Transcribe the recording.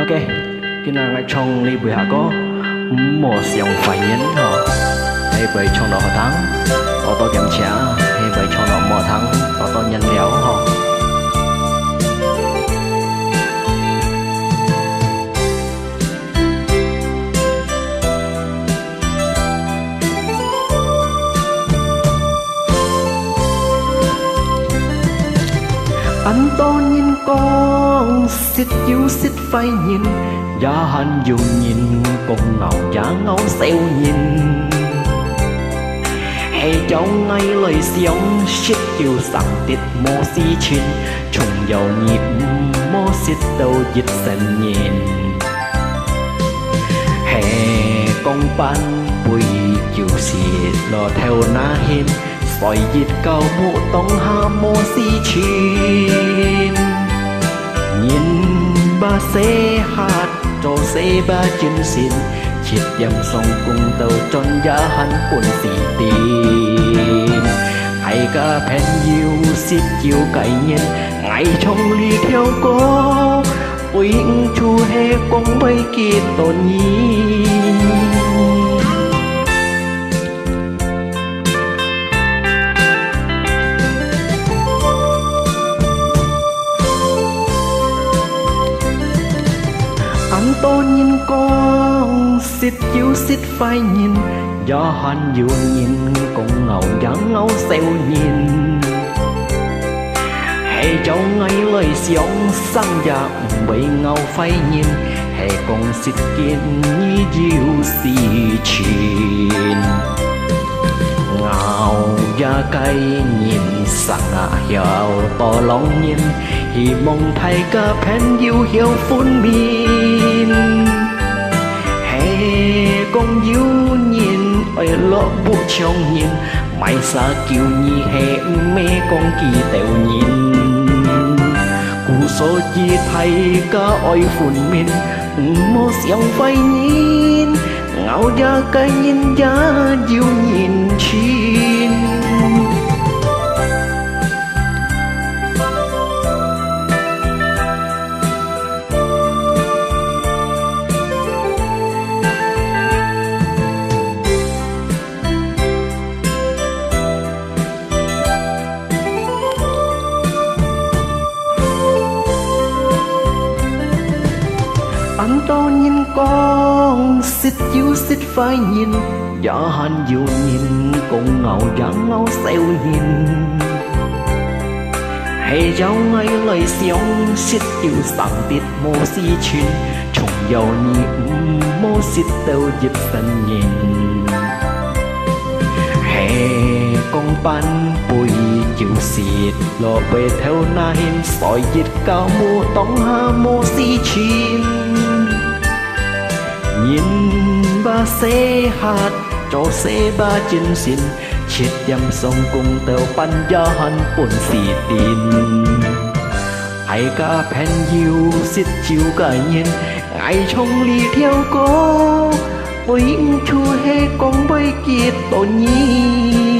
ok cái nào ngay trong ly bữa hạ có một dòng phải nhấn họ hay bởi trong đó họ thắng họ to kém trả hay bởi trong đó mò thắng họ to nhân léo họ anh to nhìn con xích chiếu xích phải nhìn giá hắn dù nhìn cùng ngầu giá ngấu xeo nhìn hay cháu ngay lời xiong xích chiếu sẵn tiết mô si chín trùng dầu nhịp mô xích đầu dịch sân nhìn hè con ban bùi chiều xịt lo theo na hiên soi dịch cao mũ tông ha mô si chín nhìn ba xe hạt trò xe ba chân xin chiết dầm sông cùng tàu tròn giá hắn cuốn xì tìm hay cả phen yêu xít chiều cải nhân ngày trong ly theo cô ôi chu hê con bay kia tổn nhi anh to nhìn con xít chiếu xít phải nhìn do hắn dù nhìn con ngầu dáng ngấu xeo nhìn hay cháu ngay lời xiong sang dạ bầy ngầu phải nhìn hay con xít kiên như diệu xì chín ngào da cây nhìn sang hiểu to lòng nhìn hy mong thay cả phen yêu hiểu phun min hay con yêu nhìn ở lọ bộ trong nhìn mày xa kiều nhi hay mê con kỳ tèo nhìn cú số chi thay cả oi phun min mô xiong phải nhìn ngào da cây nhìn da yêu nhìn chín anh to nhìn con xích chiếu xích phải nhìn do hắn dù nhìn cũng ngầu dáng ngấu xeo nhìn hay cháu ngay lời xiong xích chiếu sẵn tiết mô si chín trùng dầu nhịp mô xích tàu dịch sân nhìn hay con ban bùi chịu xịt lo về theo na hiên soi dịch cao mô tông ha mô si chín nhìn ba xe hạt cho xe ba chân xin chiết dầm sông cùng tàu pan do hắn buồn xì tin hay cả phen yêu xít chiều cả nhìn ngày trong ly theo cô với chua hê con bay kia tổ nhi